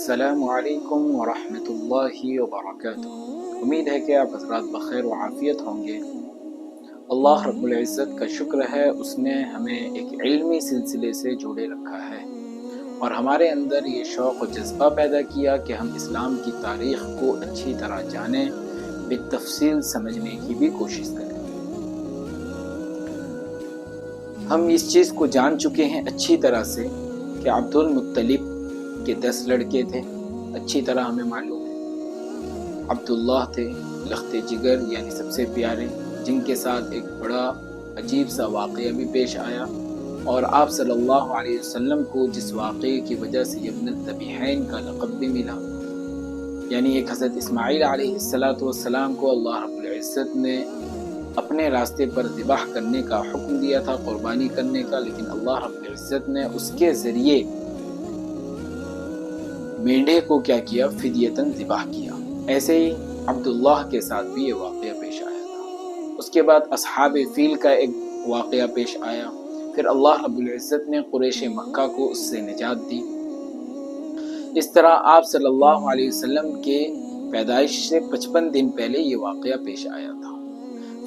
السلام علیکم ورحمۃ اللہ وبرکاتہ۔ امید ہے کہ آپ حضرات بخیر و عافیت ہوں گے۔ اللہ رب العزت کا شکر ہے، اس نے ہمیں ایک علمی سلسلے سے جوڑے رکھا ہے اور ہمارے اندر یہ شوق و جذبہ پیدا کیا کہ ہم اسلام کی تاریخ کو اچھی طرح جانیں، بالتفصیل سمجھنے کی بھی کوشش کریں۔ ہم اس چیز کو جان چکے ہیں اچھی طرح سے کہ عبد المطلب کے 10 لڑکے تھے، اچھی طرح ہمیں معلوم ہے۔ عبداللہ تھے لخت جگر، یعنی سب سے پیارے، جن کے ساتھ ایک بڑا عجیب سا واقعہ بھی پیش آیا، اور آپ صلی اللہ علیہ وسلم کو جس واقعے کی وجہ سے ابن الذبیحین کا لقب بھی ملا، یعنی ایک حضرت اسماعیل علیہ السلام کو اللہ رب العزت نے اپنے راستے پر ذبح کرنے کا حکم دیا تھا، قربانی کرنے کا، لیکن اللہ رب العزت نے اس کے ذریعے مینڈے کو کیا کیا؟ فدیتاً ذبح کیا۔ ایسے ہی عبداللہ کے ساتھ بھی یہ واقعہ پیش آیا تھا۔ اس کے بعد اصحاب فیل کا ایک واقعہ پیش آیا، پھر اللہ رب العزت نے قریش مکہ کو اس سے نجات دی۔ اس طرح آپ صلی اللہ علیہ وسلم کے پیدائش سے 55 دن پہلے یہ واقعہ پیش آیا تھا۔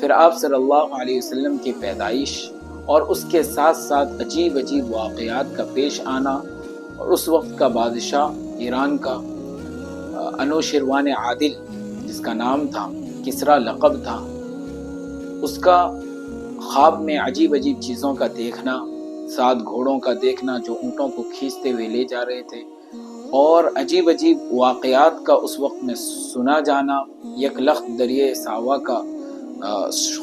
پھر آپ صلی اللہ علیہ وسلم کی پیدائش اور اس کے ساتھ ساتھ عجیب عجیب واقعات کا پیش آنا، اور اس وقت کا بادشاہ ایران کا انوشروان عادل، جس کا نام تھا کسریٰ لقب تھا، اس کا خواب میں عجیب عجیب چیزوں کا دیکھنا، 7 گھوڑوں کا دیکھنا جو اونٹوں کو کھینچتے ہوئے لے جا رہے تھے، اور عجیب عجیب واقعات کا اس وقت میں سنا جانا، یک لخت دریائے ساوا کا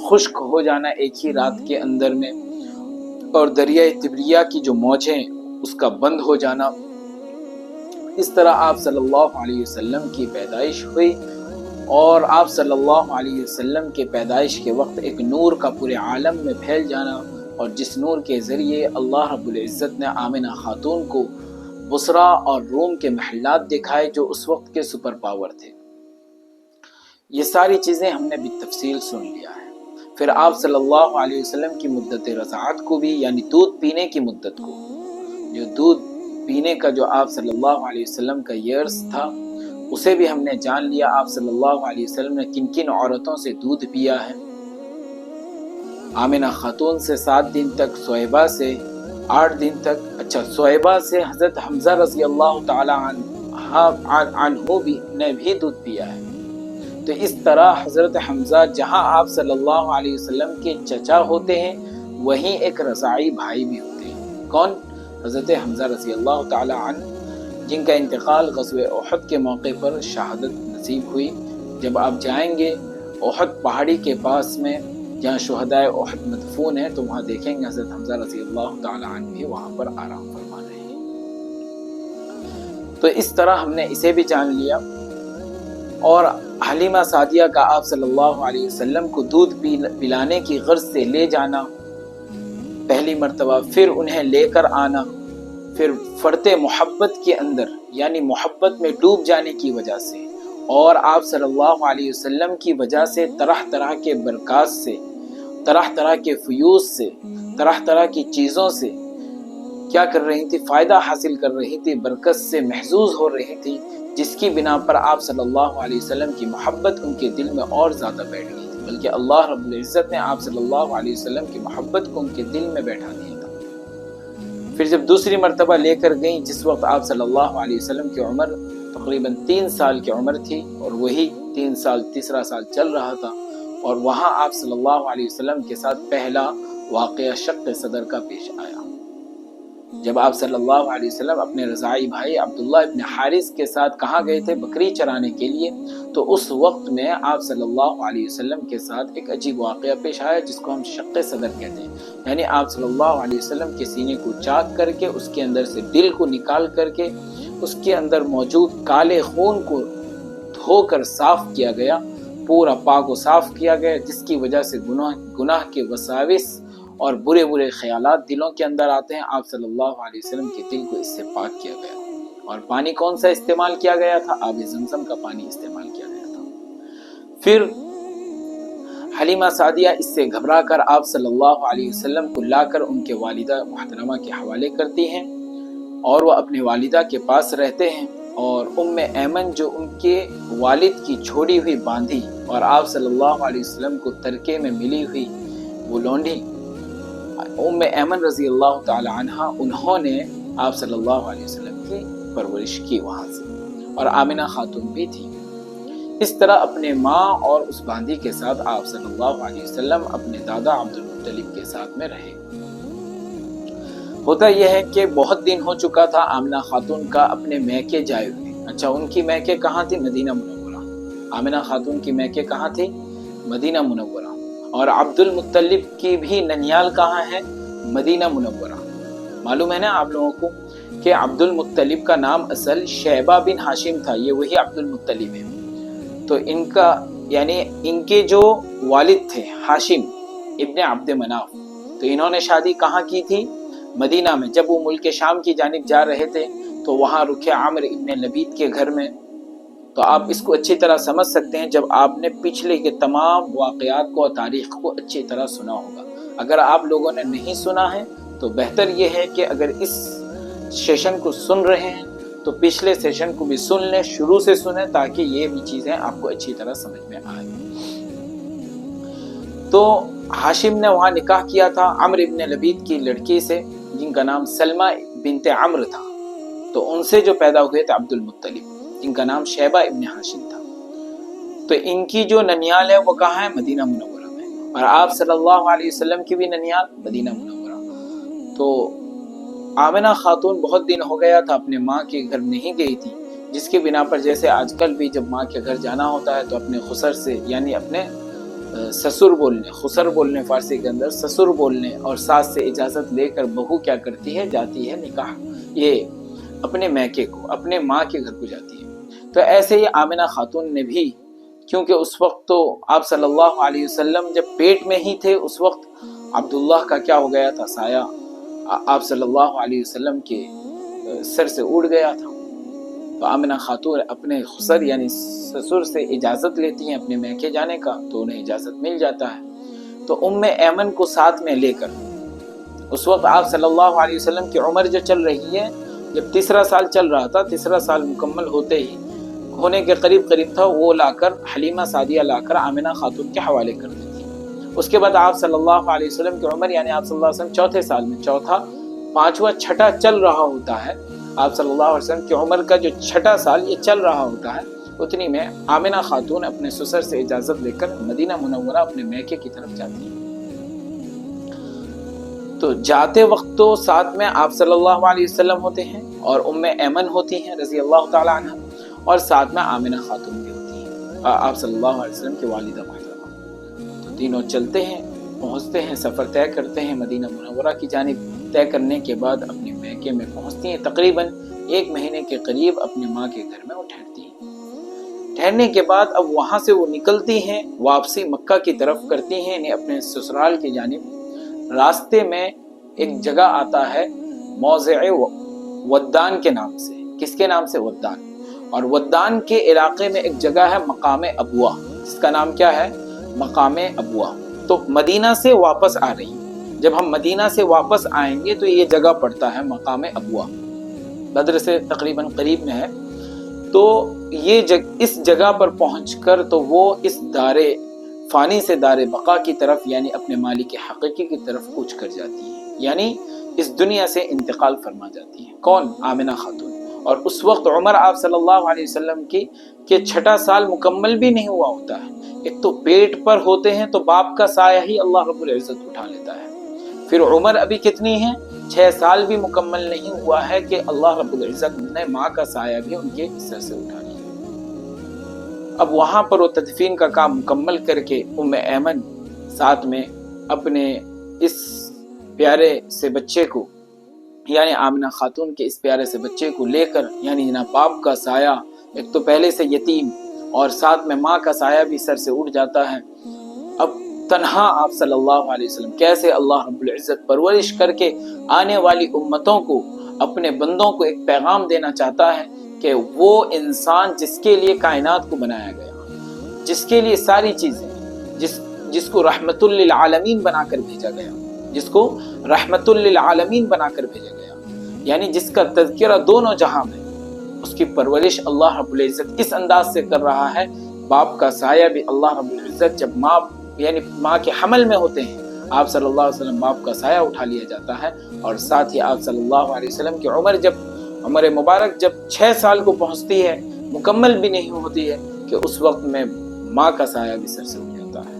خشک ہو جانا ایک ہی رات کے اندر میں، اور دریائے تبریہ کی جو موجیں اس کا بند ہو جانا۔ اس طرح آپ صلی اللہ علیہ وسلم کی پیدائش ہوئی، اور آپ صلی اللہ علیہ وسلم کے پیدائش کے وقت ایک نور کا پورے عالم میں پھیل جانا، اور جس نور کے ذریعے اللہ رب العزت نے آمنہ خاتون کو بصرہ اور روم کے محلات دکھائے جو اس وقت کے سپر پاور تھے۔ یہ ساری چیزیں ہم نے بالتفصیل سن لیا ہے۔ پھر آپ صلی اللہ علیہ وسلم کی مدت رضاعت کو بھی، یعنی دودھ پینے کی مدت کو، جو دودھ پینے کا جو آپ صلی اللہ علیہ وسلم کا ایئرز تھا، اسے بھی ہم نے جان لیا۔ آپ صلی اللہ علیہ وسلم نے کن کن عورتوں سے دودھ پیا ہے۔ آمنہ خاتون سے 7 دن تک، صہیبہ سے 8 دن تک، صہیبہ سے حضرت حمزہ رضی اللہ تعالی عنہ نے بھی دودھ پیا ہے۔ تو اس طرح حضرت حمزہ جہاں آپ صلی اللہ علیہ وسلم کے چچا ہوتے ہیں، وہیں ایک رضاعی بھائی بھی ہوتے ہیں۔ کون؟ حضرت حمزہ رضی اللہ تعالی عنہ، جن کا انتقال غزوہ احد کے موقع پر شہادت نصیب ہوئی۔ جب آپ جائیں گے احد پہاڑی کے پاس میں جہاں شہدائے احد مدفون ہیں، تو وہاں دیکھیں گے حضرت حمزہ رضی اللہ تعالی عنہ بھی وہاں پر آرام فرما رہے ہیں۔ تو اس طرح ہم نے اسے بھی جان لیا۔ اور حلیمہ سعدیہ کا آپ صلی اللہ علیہ وسلم کو دودھ پلانے کی غرض سے لے جانا پہلی مرتبہ، پھر انہیں لے کر آنا، پھر فرط محبت کے اندر، یعنی محبت میں ڈوب جانے کی وجہ سے، اور آپ صلی اللہ علیہ وسلم کی وجہ سے طرح طرح کے برکات سے، طرح طرح کے فیوز سے، طرح طرح کی چیزوں سے کیا کر رہی تھی؟ فائدہ حاصل کر رہی تھی، برکت سے محظوظ ہو رہی تھی، جس کی بنا پر آپ صلی اللہ علیہ وسلم کی محبت ان کے دل میں اور زیادہ بیٹھ گئی تھی، بلکہ اللہ رب العزت نے آپ صلی اللہ علیہ وسلم کی محبت کو ان کے دل میں بیٹھا دیا تھا۔ پھر جب دوسری مرتبہ لے کر گئیں، جس وقت آپ صلی اللہ علیہ وسلم کی عمر تقریباً 3 سال کی عمر تھی، اور وہی 3 سال تیسرا سال چل رہا تھا، اور وہاں آپ صلی اللہ علیہ وسلم کے ساتھ پہلا واقعہ شق صدر کا پیش آیا۔ جب آپ صلی اللہ علیہ وسلم اپنے رضاعی بھائی عبداللہ ابن حارث کے ساتھ کہاں گئے تھے؟ بکری چرانے کے لیے، تو اس وقت میں آپ صلی اللہ علیہ وسلم کے ساتھ ایک عجیب واقعہ پیش آیا جس کو ہم شق صدر کہتے ہیں، یعنی آپ صلی اللہ علیہ وسلم کے سینے کو چاک کر کے، اس کے اندر سے دل کو نکال کر کے، اس کے اندر موجود کالے خون کو دھو کر صاف کیا گیا، پورا پاک و صاف کیا گیا، جس کی وجہ سے گناہ کے وساوس اور برے برے خیالات دلوں کے اندر آتے ہیں۔ آپ صلی اللہ علیہ وسلم کے دل کو اس سے پاک کیا گیا، اور پانی کون سا استعمال کیا گیا تھا؟ آب زمزم کا پانی استعمال کیا گیا تھا۔ پھر حلیمہ سعدیہ اس سے گھبرا کر آپ صلی اللہ علیہ وسلم کو لا کر ان کے والدہ محترمہ کے حوالے کرتی ہیں، اور وہ اپنی والدہ کے پاس رہتے ہیں۔ اور ایمن جو ان کے والد کی چھوڑی ہوئی باندھی اور آپ صلی اللہ علیہ وسلم کو ترکے میں ملی ہوئی وہ لونڈی ایمن رضی اللہ تعالی عنہ، انہوں نے آپ صلی اللہ علیہ وسلم کی پرورش کی وہاں سے، اور آمنہ خاتون بھی تھی۔ اس طرح اپنے ماں اور اس باندھی کے ساتھ آپ صلی اللہ علیہ وسلم اپنے دادا عبد المطلب کے ساتھ میں رہے۔ ہوتا یہ ہے کہ بہت دن ہو چکا تھا آمنہ خاتون کا اپنے میکے جائے ہوئے۔ اچھا، ان کی میکے کہاں تھی؟ مدینہ منورہ۔ آمنہ خاتون کی میکے کہاں تھی؟ مدینہ منورہ۔ اور عبد المطلب کی بھی ننیال کہاں ہے؟ مدینہ منورہ۔ معلوم ہے نا آپ لوگوں کو کہ عبد المطلب کا نام اصل شیبہ بن ہاشم تھا، یہ وہی عبد المطلب ہے۔ تو ان کا یعنی ان کے جو والد تھے ہاشم ابن عبد مناف، تو انہوں نے شادی کہاں کی تھی؟ مدینہ میں۔ جب وہ ملک شام کی جانب جا رہے تھے تو وہاں رکے عامر ابن لبید کے گھر میں۔ تو آپ اس کو اچھی طرح سمجھ سکتے ہیں جب آپ نے پچھلے کے تمام واقعات کو اور تاریخ کو اچھی طرح سنا ہوگا۔ اگر آپ لوگوں نے نہیں سنا ہے تو بہتر یہ ہے کہ اگر اس سیشن کو سن رہے ہیں تو پچھلے سیشن کو بھی سن لیں، شروع سے سنیں، تاکہ یہ بھی چیزیں آپ کو اچھی طرح سمجھ میں آئیں۔ تو ہاشم نے وہاں نکاح کیا تھا عمرو ابن لبید کی لڑکی سے، جن کا نام سلمہ بنت عمرو تھا۔ تو ان سے جو پیدا ہوئے تھے عبد المطلب، جن کا نام شیبہ ابن ہاشم تھا۔ تو ان کی جو ننیال ہے وہ کہاں ہے؟ مدینہ منورہ میں۔ اور آپ صلی اللہ علیہ وسلم کی بھی ننیال مدینہ منورہ۔ تو آمنہ خاتون بہت دن ہو گیا تھا اپنے ماں کے گھر نہیں گئی تھی، جس کی بنا پر جیسے آج کل بھی جب ماں کے گھر جانا ہوتا ہے تو اپنے خسر سے، یعنی اپنے سسر بولنے، خسر بولنے فارسی کے اندر، سسر بولنے اور ساس سے اجازت لے کر بہو کیا کرتی ہے؟ جاتی ہے نکاح، یہ اپنے میکے کو، اپنے ماں کے گھر کو جاتی ہے۔ تو ایسے ہی آمنہ خاتون نے بھی، کیونکہ اس وقت تو آپ صلی اللہ علیہ وسلم جب پیٹ میں ہی تھے، اس وقت عبداللہ کا کیا ہو گیا تھا؟ سایہ آپ صلی اللہ علیہ وسلم کے سر سے اڑ گیا تھا۔ تو آمنہ خاتون اپنے خسر یعنی سسر سے اجازت لیتی ہیں اپنے میکے جانے کا، تو انہیں اجازت مل جاتا ہے۔ تو ایمن کو ساتھ میں لے کر، اس وقت آپ صلی اللہ علیہ وسلم کی عمر جو چل رہی ہے، جب تیسرا سال چل رہا تھا، تیسرا سال مکمل ہونے کے قریب تھا، وہ لا کر حلیمہ سعدیہ لا کر آمنہ خاتون کے حوالے کر دیتی ہے۔ اس کے بعد آپ صلی اللہ علیہ وسلم کی عمر، یعنی آپ صلی اللہ علیہ وسلم چوتھے سال میں، چوتھا، پانچواں، چھٹا چل رہا ہوتا ہے، آپ صلی اللہ علیہ وسلم کی عمر کا جو چھٹا سال یہ چل رہا ہوتا ہے، اتنی میں آمنہ خاتون اپنے سسر سے اجازت لے کر مدینہ منورہ اپنے میکے کی طرف جاتی ہے۔ تو جاتے وقت تو ساتھ میں آپ صلی اللہ علیہ وسلم ہوتے ہیں اور ایمن ہوتی ہیں رضی اللہ تعالی عنہ، اور ساتھ میں آمنہ خاتون بھی ہوتی ہیں، آپ صلی اللہ علیہ وسلم کی والدہ محترمہ۔ تو تینوں چلتے ہیں، پہنچتے ہیں، سفر طے کرتے ہیں مدینہ منورہ کی جانب۔ طے کرنے کے بعد اپنے میکے میں پہنچتی ہیں، تقریباً 1 مہینے کے قریب اپنے ماں کے گھر میں وہ ٹھہرتی ہیں۔ ٹھہرنے کے بعد اب وہاں سے وہ نکلتی ہیں، واپسی مکہ کی طرف کرتی ہیں، یعنی اپنے سسرال کی جانب۔ راستے میں ایک جگہ آتا ہے موضع ودان کے نام سے۔ کس کے نام سے؟ ودان۔ اور ودان کے علاقے میں ایک جگہ ہے مقام ابوا، جس کا نام کیا ہے؟ مقام ابوا۔ تو مدینہ سے واپس آ رہی ہیں، جب ہم مدینہ سے واپس آئیں گے تو یہ جگہ پڑتا ہے مقام ابوا، بدر سے تقریباً قریب میں ہے۔ تو یہ اس جگہ پر پہنچ کر تو وہ اس دار فانی سے دار بقا کی طرف، یعنی اپنے مالک حقیقی کی طرف کوچ کر جاتی ہے، یعنی اس دنیا سے انتقال فرما جاتی ہے۔ کون؟ آمنہ خاتون۔ اور اس وقت عمر آپ صلی اللہ علیہ وسلم کی کہ چھٹا سال مکمل بھی نہیں ہوا ہوتا ہے۔ ایک تو پیٹ پر ہوتے ہیں تو باپ کا سایہ ہی اللہ رب العزت اٹھا لیتا ہے، پھر عمر ابھی کتنی ہے؟ 6 سال بھی مکمل نہیں ہوا ہے کہ اللہ رب العزت نے ماں کا سایہ بھی ان کے سر سے اٹھا لیا۔ اب وہاں پر وہ تدفین کا کام مکمل کر کے ایمن ساتھ میں اپنے اس پیارے سے بچے کو، یعنی آمنہ خاتون کے اس پیارے سے بچے کو لے کر، یعنی نہ باپ کا سایہ، ایک تو پہلے سے یتیم اور ساتھ میں ماں کا سایہ بھی سر سے اٹھ جاتا ہے، اب تنہا آپ صلی اللہ علیہ وسلم کیسے اللہ رب العزت پرورش کر کے آنے والی امتوں کو، اپنے بندوں کو ایک پیغام دینا چاہتا ہے کہ وہ انسان جس کے لیے کائنات کو بنایا گیا، جس کے لیے ساری چیزیں، جس کو رحمت للعالمین بنا کر بھیجا گیا، جس کو رحمت للعالمین بنا کر بھیجا گیا، یعنی جس کا تذکرہ دونوں جہاں میں، اس کی پرورش اللہ رب العزت اس انداز سے کر رہا ہے. باپ کا سایہ بھی اللہ رب العزت جب ماں کے حمل میں ہوتے ہیں آپ صلی اللہ علیہ وسلم باپ کا سایہ اٹھا لیا جاتا ہے. اور ساتھ ہی آپ صلی اللہ علیہ وسلم کی عمر مبارک جب 6 سال کو پہنچتی ہے، مکمل بھی نہیں ہوتی ہے، کہ اس وقت میں ماں کا سایہ بھی سر سے اٹھ جاتا ہے.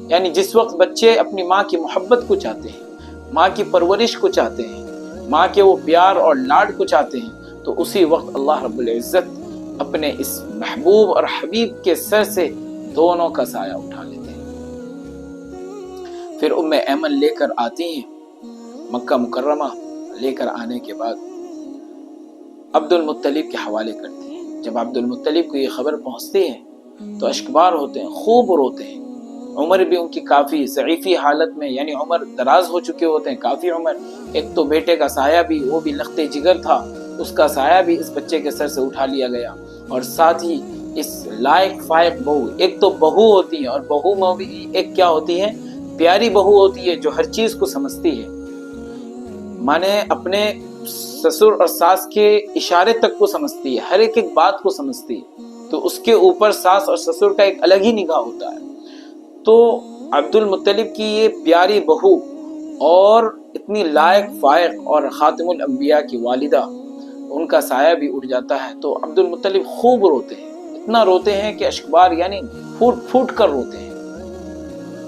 یعنی جس وقت بچے اپنی ماں کی محبت کو چاہتے ہیں، ماں کی پرورش کو چاہتے ہیں، ماں کے وہ پیار اور لاڈ کو چاہتے ہیں، تو اسی وقت اللہ رب العزت اپنے اس محبوب اور حبیب کے سر سے دونوں کا سایہ اٹھا لیتے ہیں. پھر ایمن لے کر آتی ہیں مکہ مکرمہ. لے کر آنے کے بعد عبد المطلب کے حوالے کرتی ہیں. جب عبد المطلب کو یہ خبر پہنچتی ہے تو اشکبار ہوتے ہیں، خوب روتے ہیں. عمر بھی ان کی کافی ضعیفی حالت میں، یعنی عمر دراز ہو چکے ہوتے ہیں، کافی عمر. ایک تو بیٹے کا سایہ بھی، وہ بھی لخت جگر تھا، اس کا سایہ بھی اس بچے کے سر سے اٹھا لیا گیا. اور ساتھ ہی اس لائق فائق بہو، ایک تو بہو ہوتی ہے، اور بہو میں بھی ایک کیا ہوتی ہے، پیاری بہو ہوتی ہے جو ہر چیز کو سمجھتی ہے، مانے اپنے سسر اور ساس کے اشارے تک کو سمجھتی ہے، ہر ایک بات کو سمجھتی ہے. تو اس کے اوپر ساس اور سسر کا ایک الگ ہی نگاہ ہوتا ہے. تو عبد المطلب کی یہ پیاری بہو اور اتنی لائق فائق اور خاتم الانبیاء کی والدہ، ان کا سایہ بھی اٹھ جاتا ہے. تو عبد المطلب خوب روتے ہیں، اتنا روتے ہیں کہ اشکبار یعنی پھوٹ پھوٹ کر روتے ہیں.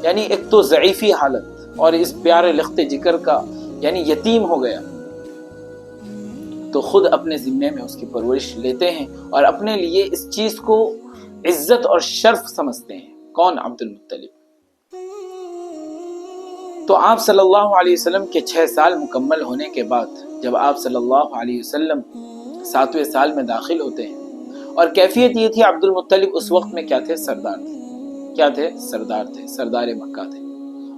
یعنی ایک تو ضعیفی حالت اور اس پیارے لخت جگر کا یعنی یتیم ہو گیا. تو خود اپنے ذمے میں اس کی پرورش لیتے ہیں اور اپنے لیے اس چیز کو عزت اور شرف سمجھتے ہیں. کون؟ عبد المطلب. تو آپ صلی اللہ علیہ وسلم کے 6 سال مکمل ہونے کے بعد جب آپ صلی اللہ علیہ وسلم 7ویں سال میں داخل ہوتے ہیں، اور کیفیت یہ تھی عبد المطلب اس وقت میں کیا تھے؟ سردار تھے. کیا تھے؟ سردار تھے، سردار مکہ تھے.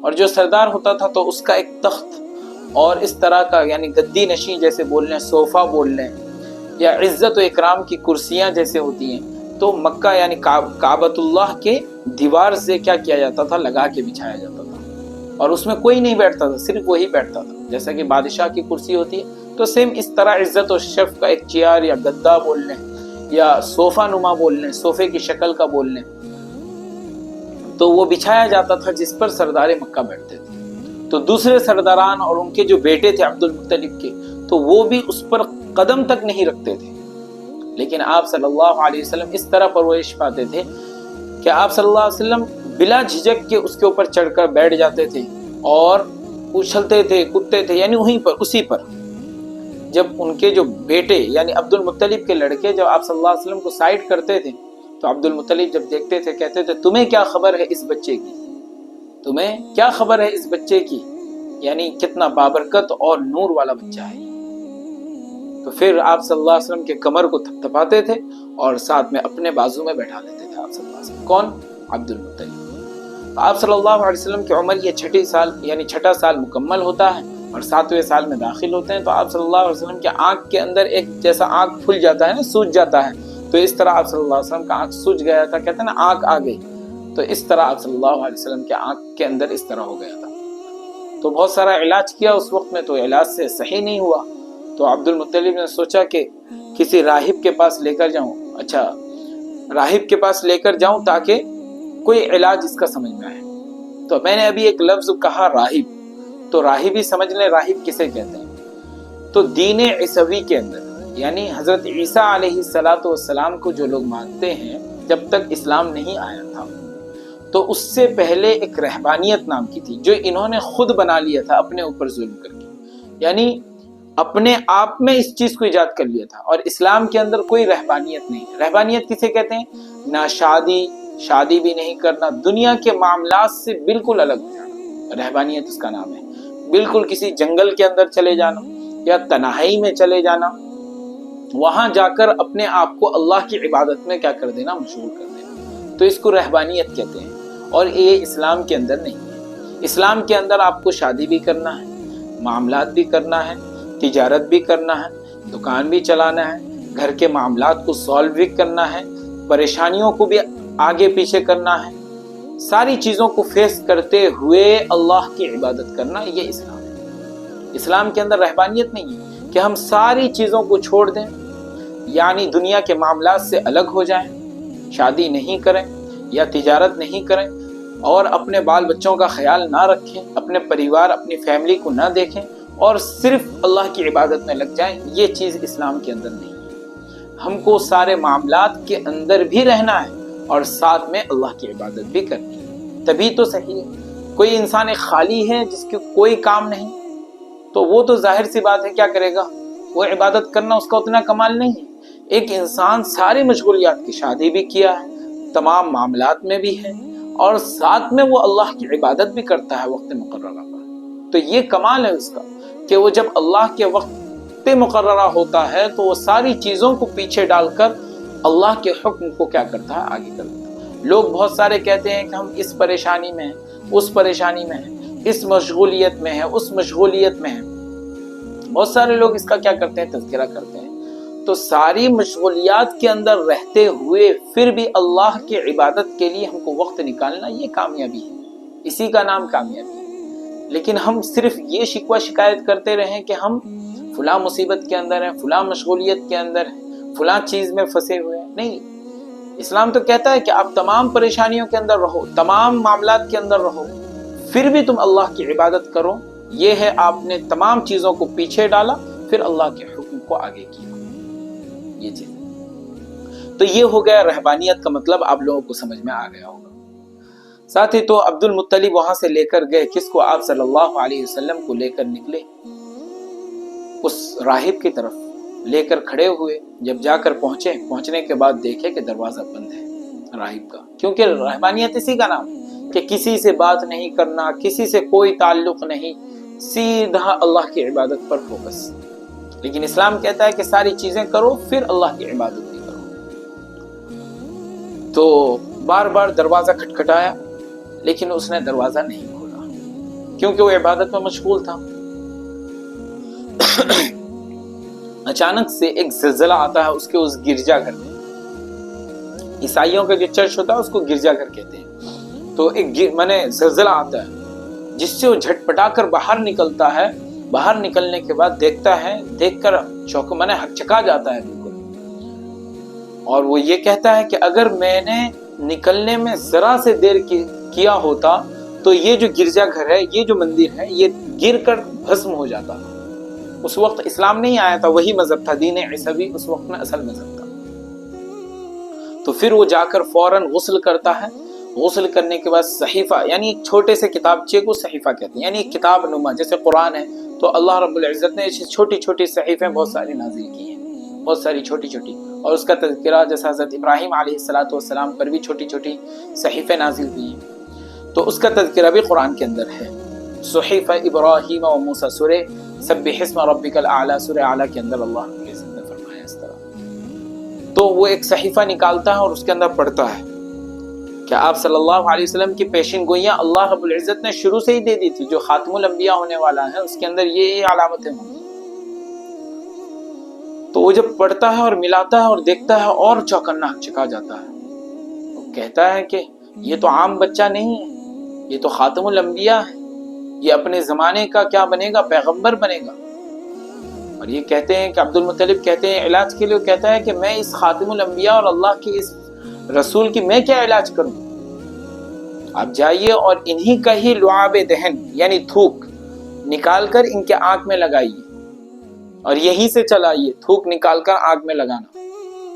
اور جو سردار ہوتا تھا تو اس کا ایک تخت اور اس طرح کا یعنی گدی نشین جیسے بول لیں، صوفہ بول لیں، یا عزت و اکرام کی کرسیاں جیسے ہوتی ہیں، تو مکہ یعنی کعبۃ اللہ کے دیوار سے کیا کیا جاتا تھا؟ لگا کے بچھایا جاتا تھا. اور اس میں کوئی نہیں بیٹھتا تھا، صرف وہی بیٹھتا تھا. جیسا کہ بادشاہ کی کرسی ہوتی ہے تو سیم اس طرح عزت و شرف کا ایک چیئر یا گدا بول لیں یا صوفہ نما بول لیں، صوفے کی شکل کا بول لیں، تو وہ بچھایا جاتا تھا جس پر سردار مکہ بیٹھتے تھے. تو دوسرے سرداران اور ان کے جو بیٹے تھے عبد المطلب کے، تو وہ بھی اس پر قدم تک نہیں رکھتے تھے. لیکن آپ صلی اللہ علیہ وسلم اس طرح پرورش پاتے تھے کہ آپ صلی اللہ علیہ وسلم بلا جھجک کے اس کے اوپر چڑھ کر بیٹھ جاتے تھے اور اچھلتے تھے، کودتے تھے، یعنی وہیں پر اسی پر. جب ان کے جو بیٹے یعنی عبد المطلب کے لڑکے جب آپ صلی اللہ علیہ وسلم کو سائڈ کرتے تھے تو عبد المطلب جب دیکھتے تھے کہتے تھے تمہیں کیا خبر ہے اس بچے کی، تمہیں کیا خبر ہے اس بچے کی، یعنی کتنا بابرکت اور نور والا بچہ ہے. تو پھر آپ صلی اللہ علیہ وسلم کے کمر کو تھپتھپاتے تھے اور ساتھ میں اپنے بازو میں بیٹھا لیتے تھے آپ صلی اللہ علیہ وسلم. کون؟ عبد المطلب. آپ صلی اللہ علیہ وسلم کی عمر یہ 6 سال مکمل ہوتا ہے اور 7ویں سال میں داخل ہوتے ہیں. تو آپ صلی اللہ علیہ وسلم کے آنکھ کے اندر ایک جیسا آنکھ پھل جاتا ہے نا، سوج جاتا ہے، تو اس طرح آپ صلی اللہ علیہ وسلم کا آنکھ سوج گیا تھا. کہتے ہیں نا آنکھ آ گئی، تو اس طرح آپ صلی اللہ علیہ وسلم کے آنکھ کے اندر اس طرح ہو گیا تھا. تو بہت سارا علاج کیا اس وقت میں، تو علاج سے صحیح نہیں ہوا. تو عبد المطلب نے سوچا کہ کسی راہب کے پاس لے کر جاؤں. اچھا، راہب کے پاس لے کر جاؤں تاکہ کوئی علاج اس کا سمجھ میں آئے. تو میں نے ابھی ایک لفظ کہا راہب، تو راہب ہی سمجھ لیں راہب کسے کہتے ہیں. تو دین عیسوی کے اندر یعنی حضرت عیسیٰ علیہ السلام کو جو لوگ مانتے ہیں، جب تک اسلام نہیں آیا تھا تو اس سے پہلے ایک رہبانیت نام کی تھی جو انہوں نے خود بنا لیا تھا اپنے اوپر ظلم کر کے. یعنی اپنے آپ میں اس چیز کو ایجاد کر لیا تھا. اور اسلام کے اندر کوئی رہبانیت نہیں. رہبانیت کسے کہتے ہیں؟ نہ شادی بھی نہیں کرنا، دنیا کے معاملات سے بالکل الگ ہو جانا، رہبانیت اس کا نام ہے. بالکل کسی جنگل کے اندر چلے جانا یا تنہائی میں چلے جانا، وہاں جا کر اپنے آپ کو اللہ کی عبادت میں کیا کر دینا؟ مشغول کر دینا. تو اس کو رہبانیت کہتے ہیں. اور یہ اسلام کے اندر نہیں ہے. اسلام کے اندر آپ کو شادی بھی کرنا ہے، معاملات بھی کرنا ہے، تجارت بھی کرنا ہے، دکان بھی چلانا ہے، گھر کے معاملات کو سالو بھی کرنا ہے، پریشانیوں کو بھی آگے پیچھے کرنا ہے، ساری چیزوں کو فیس کرتے ہوئے اللہ کی عبادت کرنا، یہ اسلام ہے. اسلام کے اندر رہبانیت نہیں ہے کہ ہم ساری چیزوں کو چھوڑ دیں یعنی دنیا کے معاملات سے الگ ہو جائیں، شادی نہیں کریں یا تجارت نہیں کریں، اور اپنے بال بچوں کا خیال نہ رکھیں، اپنے پریوار اپنی فیملی کو نہ دیکھیں اور صرف اللہ کی عبادت میں لگ جائیں، یہ چیز اسلام کے اندر نہیں ہے۔ ہم کو سارے معاملات کے اندر بھی رہنا ہے اور ساتھ میں اللہ کی عبادت بھی کرنی ہے، تبھی تو صحیح ہے۔ کوئی انسان ایک خالی ہے جس کے کوئی کام نہیں، تو وہ تو ظاہر سی بات ہے کیا کرے گا، وہ عبادت کرنا اس کا اتنا کمال نہیں ہے۔ ایک انسان ساری مشغولیات کی، شادی بھی کیا ہے، تمام معاملات میں بھی ہے، اور ساتھ میں وہ اللہ کی عبادت بھی کرتا ہے وقت مقررہ پر، تو یہ کمال ہے اس کا کہ وہ جب اللہ کے وقت پہ مقررہ ہوتا ہے تو وہ ساری چیزوں کو پیچھے ڈال کر اللہ کے حکم کو کیا کرتا ہے، آگے کرتا ہے۔ لوگ بہت سارے کہتے ہیں کہ ہم اس پریشانی میں ہیں، اس پریشانی میں ہیں، اس مشغولیت میں ہیں، اس مشغولیت میں ہیں۔ بہت سارے لوگ اس کا کیا کرتے ہیں، تذکرہ کرتے ہیں۔ تو ساری مشغولیات کے اندر رہتے ہوئے پھر بھی اللہ کی عبادت کے لیے ہم کو وقت نکالنا، یہ کامیابی ہے، اسی کا نام کامیابی ہے۔ لیکن ہم صرف یہ شکوہ شکایت کرتے رہیں کہ ہم فلاں مصیبت کے اندر ہیں، فلاں مشغولیت کے اندر ہیں، فلاں چیز میں پھنسے ہوئے ہیں، نہیں۔ اسلام تو کہتا ہے کہ آپ تمام پریشانیوں کے اندر رہو، تمام معاملات کے اندر رہو، پھر بھی تم اللہ کی عبادت کرو۔ یہ ہے آپ نے تمام چیزوں کو پیچھے ڈالا، پھر اللہ کے حکم کو آگے کیا، یہ چیز۔ تو یہ ہو گیا رہبانیت کا مطلب، آپ لوگوں کو سمجھ میں آ گیا ہوگا۔ ساتھ ہی تو عبد المطلب وہاں سے لے کر گئے کس کو، آپ صلی اللہ علیہ وسلم کو لے کر نکلے اس راہب کی طرف، لے کر کھڑے ہوئے۔ جب جا کر پہنچنے کے بعد دیکھے کہ دروازہ بند ہے راہب کا، کیونکہ رہبانیت اسی کا نام ہے کہ کسی سے بات نہیں کرنا، کسی سے کوئی تعلق نہیں، سیدھا اللہ کی عبادت پر فوکس۔ لیکن اسلام کہتا ہے کہ ساری چیزیں کرو پھر اللہ کی عبادت بھی کرو۔ تو بار بار دروازہ کھٹکھٹایا لیکن اس نے دروازہ نہیں کھولا، کیونکہ وہ عبادت میں مشغول تھا۔ اچانک سے ایک زلزلہ آتا ہے اس گرجا گھر میں، عیسائیوں کا جو چرچ ہوتا ہے اس کو گرجا گھر کہتے ہیں۔ تو ایک زلزلہ آتا ہے جس سے وہ جھٹپٹا کر باہر نکلتا ہے۔ باہر نکلنے کے بعد دیکھتا ہے، دیکھ کر ہچکا جاتا ہے بالکل، اور وہ یہ کہتا ہے کہ اگر میں نے نکلنے میں ذرا سے دیر کیا ہوتا تو یہ جو گرجا گھر ہے، یہ جو مندر ہے، یہ گر کر بھسم ہو جاتا۔ اس وقت اسلام نہیں آیا تھا، وہی مذہب تھا، دین عیسوی اس وقت میں اصل مذہب تھا۔ تو پھر وہ جا کر فوراً غسل کرتا ہے۔ غسل کرنے کے بعد صحیفہ، یعنی ایک چھوٹے سے کتابچے کو صحیفہ کہتے ہیں، یعنی ایک کتاب نما، جیسے قرآن ہے تو اللہ رب العزت نے چھوٹی چھوٹی صحیفیں بہت ساری نازل کی ہیں، بہت ساری چھوٹی چھوٹی، اور اس کا تذکرہ جیسے حضرت ابراہیم علیہ السلام پر بھی چھوٹی چھوٹی صحیفیں نازل ہوئی ہیں، تو اس کا تذکرہ بھی قرآن کے اندر ہے۔ صحیفہ ابراہیم و موسیٰ، سورہ سبح اسم ربک الاعلی، سورہ اعلیٰ کے اندر اللہ رب العزت نے فرمایا اس طرح۔ تو وہ ایک صحیفہ نکالتا ہے اور اس کے اندر پڑھتا ہے کہ آپ صلی اللہ علیہ وسلم کی پیشین گوئیاں اللہ رب العزت نے شروع سے ہی دے دی تھی، جو خاتم الانبیاء ہونے والا ہے اس کے اندر یہ علامتیں ہوں گی۔ تو وہ جب پڑھتا ہے اور ملاتا ہے اور دیکھتا ہے اور چوکنا چکا جاتا ہے، وہ کہتا ہے کہ یہ تو عام بچہ نہیں ہے، یہ تو خاتم الانبیاء ہے، یہ اپنے زمانے کا کیا بنے گا، پیغمبر بنے گا۔ اور یہ کہتے ہیں کہ عبد المطلب کہتے ہیں علاج کے لیے، کہتا ہے کہ میں اس خاتم الانبیاء اور اللہ کے اس رسول کی میں کیا علاج کروں؟ آپ جائیے اور انہی کا ہی لعاب دہن یعنی تھوک نکال کر ان کے آنکھ میں لگائیے، اور یہیں سے چلائیے، تھوک نکال کر آنکھ میں لگانا،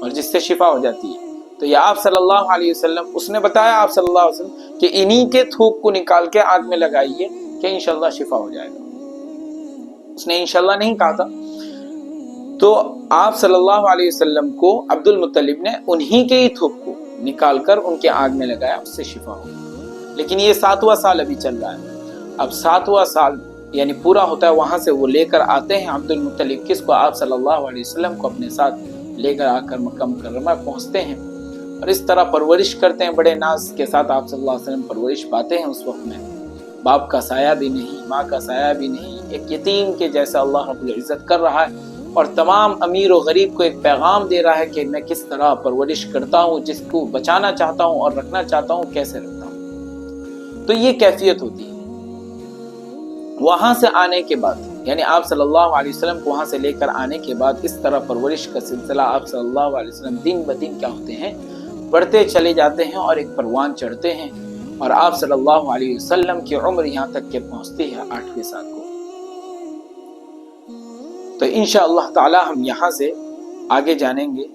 اور جس سے شفا ہو جاتی ہے۔ تو یہ آپ صلی اللہ علیہ وسلم، اس نے بتایا آپ صلی اللہ علیہ وسلم کہ انہی کے تھوک کو نکال کے آنکھ میں لگائیے کہ انشاءاللہ شفا ہو جائے گا۔ اس نے انشاءاللہ نہیں کہا تھا۔ تو آپ صلی اللہ علیہ وسلم کو عبد المطلب نے انہی کے ہی تھوک کو نکال کر ان کے آنکھ میں لگایا، اس سے شفا ہو۔ لیکن یہ 7واں سال ابھی چل رہا ہے۔ اب 7واں سال یعنی پورا ہوتا ہے، وہاں سے وہ لے کر آتے ہیں عبد المطلب کس کو، آپ صلی اللہ علیہ وسلم کو اپنے ساتھ لے کر آ کر مکہ مکرمہ پہنچتے ہیں، اور اس طرح پرورش کرتے ہیں، بڑے ناز کے ساتھ آپ صلی اللہ علیہ وسلم پرورش پاتے ہیں۔ اس وقت میں باپ کا سایہ بھی نہیں، ماں کا سایہ بھی نہیں، ایک یتیم کے جیسا اللہ رب العزت کر رہا ہے، اور تمام امیر و غریب کو ایک پیغام دے رہا ہے کہ میں کس طرح پرورش کرتا ہوں، جس کو بچانا چاہتا ہوں اور رکھنا چاہتا ہوں کیسے رکھتا ہوں۔ تو یہ کیفیت ہوتی ہے۔ وہاں سے آنے کے بعد یعنی آپ صلی اللہ علیہ وسلم کو وہاں سے لے کر آنے کے بعد اس طرح پرورش کا سلسلہ آپ صلی اللہ علیہ وسلم دن بدن کیا ہوتے ہیں، بڑھتے چلے جاتے ہیں اور ایک پروان چڑھتے ہیں، اور آپ صلی اللہ علیہ وسلم کی عمر یہاں تک کہ پہنچتی ہے 8ویں سال کو۔ تو انشاءاللہ تعالی ہم یہاں سے آگے جانیں گے۔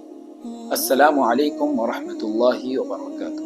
السلام علیکم ورحمۃ اللہ وبرکاتہ۔